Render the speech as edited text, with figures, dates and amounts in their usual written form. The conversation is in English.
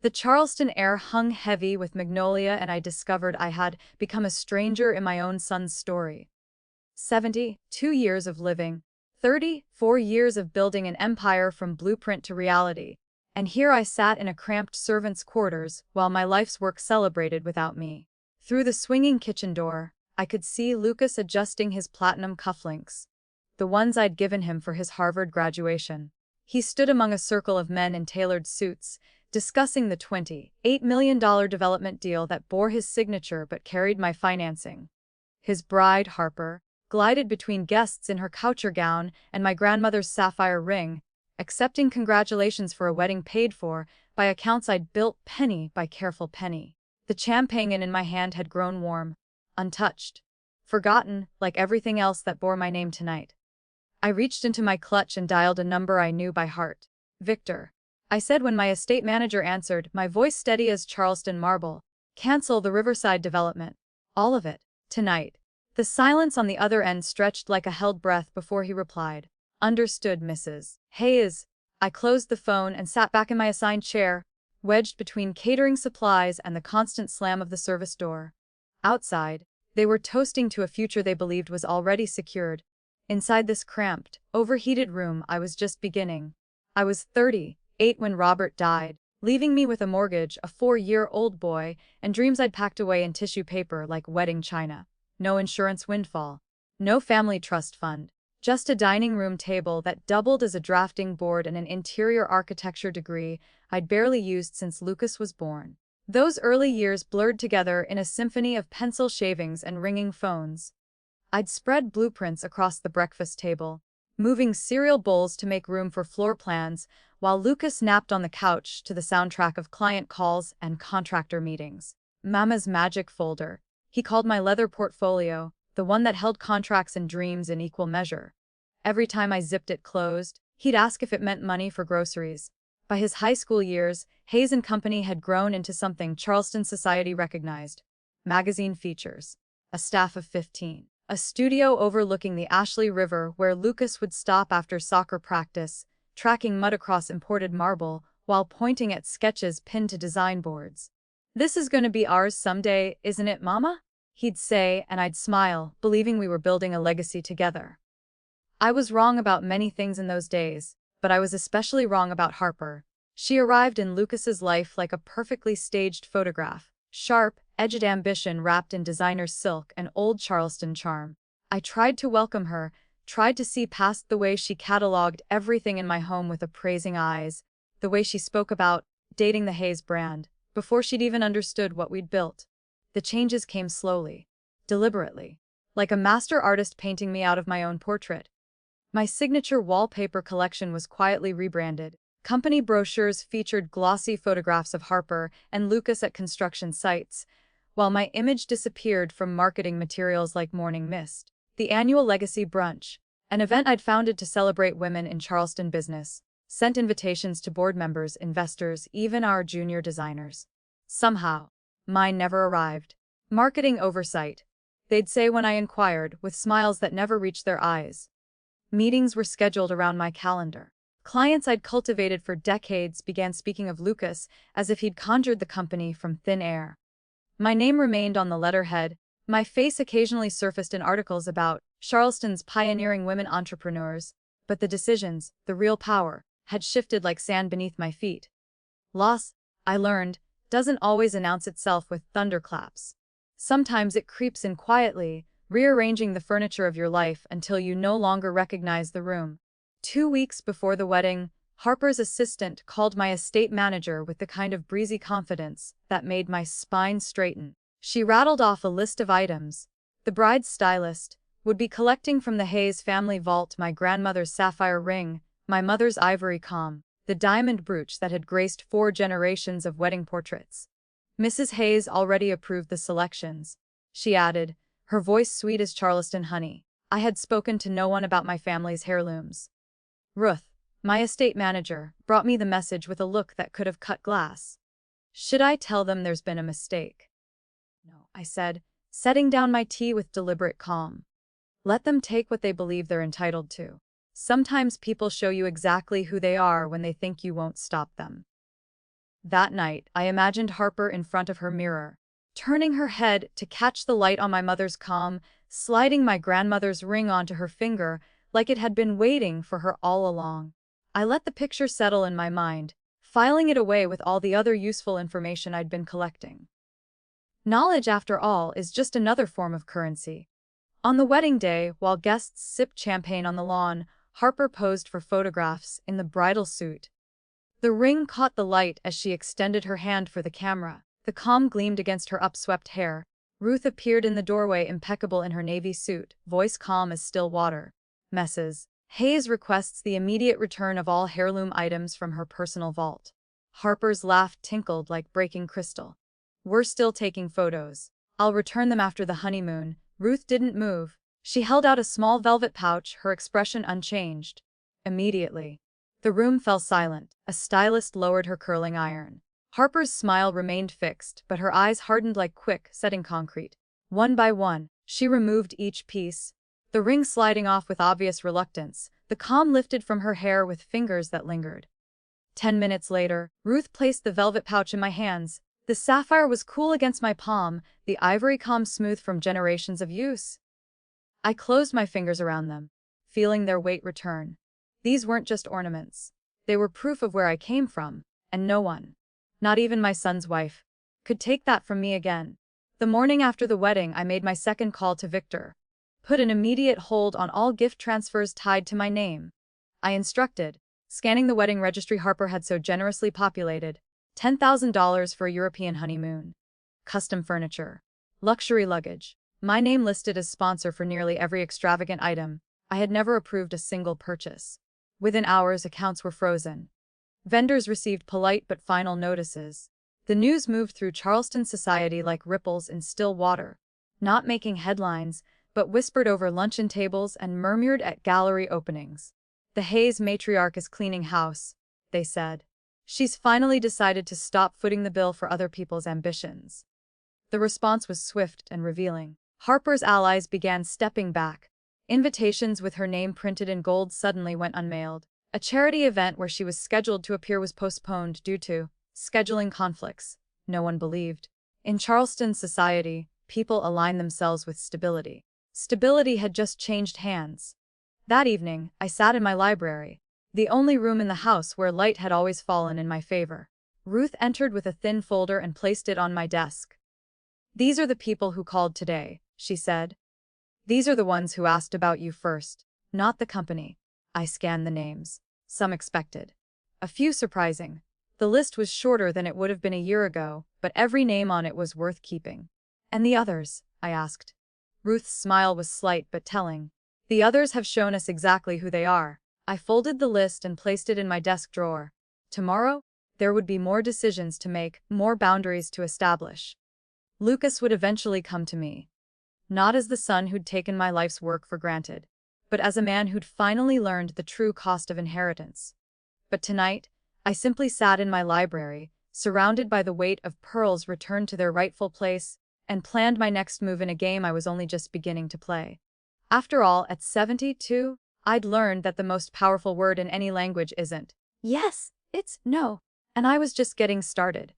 The Charleston air hung heavy with magnolia, and I discovered I had become a stranger in my own son's story. 72 years of living, 34 years of building an empire from blueprint to reality. And here I sat in a cramped servant's quarters while my life's work celebrated without me. Through the swinging kitchen door, I could see Lucas adjusting his platinum cufflinks, the ones I'd given him for his Harvard graduation. He stood among a circle of men in tailored suits, discussing the $28 million development deal that bore his signature but carried my financing. His bride, Harper, glided between guests in her couture gown and my grandmother's sapphire ring, accepting congratulations for a wedding paid for by accounts I'd built penny by careful penny. The champagne in my hand had grown warm, untouched, forgotten, like everything else that bore my name tonight. I reached into my clutch and dialed a number I knew by heart. Victor, I said when my estate manager answered, my voice steady as Charleston marble. Cancel the Riverside development. All of it. Tonight. The silence on the other end stretched like a held breath before he replied. Understood, Mrs. Hayes. I closed the phone and sat back in my assigned chair, wedged between catering supplies and the constant slam of the service door. Outside, they were toasting to a future they believed was already secured. Inside this cramped, overheated room, I was just beginning. I was 38 when Robert died, leaving me with a mortgage, a 4-year-old boy, and dreams I'd packed away in tissue paper like wedding china. No insurance windfall. No family trust fund. Just a dining room table that doubled as a drafting board and an interior architecture degree I'd barely used since Lucas was born. Those early years blurred together in a symphony of pencil shavings and ringing phones. I'd spread blueprints across the breakfast table, moving cereal bowls to make room for floor plans, while Lucas napped on the couch to the soundtrack of client calls and contractor meetings. Mama's magic folder, he called my leather portfolio, the one that held contracts and dreams in equal measure. Every time I zipped it closed, he'd ask if it meant money for groceries. By his high school years, Hayes & Company had grown into something Charleston society recognized. Magazine features. A staff of 15. A studio overlooking the Ashley River where Lucas would stop after soccer practice, tracking mud across imported marble while pointing at sketches pinned to design boards. This is going to be ours someday, isn't it, Mama? He'd say, and I'd smile, believing we were building a legacy together. I was wrong about many things in those days, but I was especially wrong about Harper. She arrived in Lucas's life like a perfectly staged photograph, sharp, edged ambition wrapped in designer silk and old Charleston charm. I tried to welcome her, tried to see past the way she cataloged everything in my home with appraising eyes, the way she spoke about dating the Hayes brand, before she'd even understood what we'd built. The changes came slowly, deliberately, like a master artist painting me out of my own portrait. My signature wallpaper collection was quietly rebranded. Company brochures featured glossy photographs of Harper and Lucas at construction sites, while my image disappeared from marketing materials like Morning Mist. The annual Legacy Brunch, an event I'd founded to celebrate women in Charleston business, sent invitations to board members, investors, even our junior designers. Somehow, mine never arrived. Marketing oversight, they'd say when I inquired, with smiles that never reached their eyes. Meetings were scheduled around my calendar. Clients I'd cultivated for decades began speaking of Lucas as if he'd conjured the company from thin air. My name remained on the letterhead, my face occasionally surfaced in articles about Charleston's pioneering women entrepreneurs, but the decisions, the real power, had shifted like sand beneath my feet. Loss, I learned, doesn't always announce itself with thunderclaps. Sometimes it creeps in quietly, rearranging the furniture of your life until you no longer recognize the room. 2 weeks before the wedding, Harper's assistant called my estate manager with the kind of breezy confidence that made my spine straighten. She rattled off a list of items. The bride's stylist would be collecting from the Hayes family vault my grandmother's sapphire ring, my mother's ivory comb, the diamond brooch that had graced 4 generations of wedding portraits. Mrs. Hayes already approved the selections. She added, her voice sweet as Charleston honey. I had spoken to no one about my family's heirlooms. Ruth, my estate manager, brought me the message with a look that could have cut glass. Should I tell them there's been a mistake? No, I said, setting down my tea with deliberate calm. Let them take what they believe they're entitled to. Sometimes people show you exactly who they are when they think you won't stop them. That night, I imagined Harper in front of her mirror, turning her head to catch the light on my mother's calm, sliding my grandmother's ring onto her finger like it had been waiting for her all along. I let the picture settle in my mind, filing it away with all the other useful information I'd been collecting. Knowledge, after all, is just another form of currency. On the wedding day, while guests sipped champagne on the lawn, Harper posed for photographs in the bridal suit. The ring caught the light as she extended her hand for the camera. The calm gleamed against her upswept hair. Ruth appeared in the doorway, impeccable in her navy suit, voice calm as still water. Mrs. Hayes requests the immediate return of all heirloom items from her personal vault. Harper's laugh tinkled like breaking crystal. We're still taking photos. I'll return them after the honeymoon. Ruth didn't move. She held out a small velvet pouch, her expression unchanged. Immediately, the room fell silent. A stylist lowered her curling iron. Harper's smile remained fixed, but her eyes hardened like quick-setting concrete. One by one, she removed each piece, the ring sliding off with obvious reluctance, the comb lifted from her hair with fingers that lingered. 10 minutes later, Ruth placed the velvet pouch in my hands. The sapphire was cool against my palm, the ivory comb smooth from generations of use. I closed my fingers around them, feeling their weight return. These weren't just ornaments. They were proof of where I came from, and no one, not even my son's wife, could take that from me again. The morning after the wedding, I made my second call to Victor. Put an immediate hold on all gift transfers tied to my name. I instructed, scanning the wedding registry Harper had so generously populated. $10,000 for a European honeymoon. Custom furniture. Luxury luggage. My name listed as sponsor for nearly every extravagant item. I had never approved a single purchase. Within hours, accounts were frozen. Vendors received polite but final notices. The news moved through Charleston society like ripples in still water, not making headlines, but whispered over luncheon tables and murmured at gallery openings. The Hayes matriarch is cleaning house, they said. She's finally decided to stop footing the bill for other people's ambitions. The response was swift and revealing. Harper's allies began stepping back. Invitations with her name printed in gold suddenly went unmailed. A charity event where she was scheduled to appear was postponed due to scheduling conflicts, no one believed. In Charleston society, people align themselves with stability. Stability had just changed hands. That evening, I sat in my library, the only room in the house where light had always fallen in my favor. Ruth entered with a thin folder and placed it on my desk. "These are the people who called today," she said. "These are the ones who asked about you first, not the company." I scanned the names. Some expected, a few surprising. The list was shorter than it would have been a year ago, but every name on it was worth keeping. "And the others?" I asked. Ruth's smile was slight but telling. "The others have shown us exactly who they are." I folded the list and placed it in my desk drawer. Tomorrow, there would be more decisions to make, more boundaries to establish. Lucas would eventually come to me. Not as the son who'd taken my life's work for granted, but as a man who'd finally learned the true cost of inheritance. But tonight, I simply sat in my library, surrounded by the weight of pearls returned to their rightful place, and planned my next move in a game I was only just beginning to play. After all, at 72, I'd learned that the most powerful word in any language isn't yes, it's no, and I was just getting started.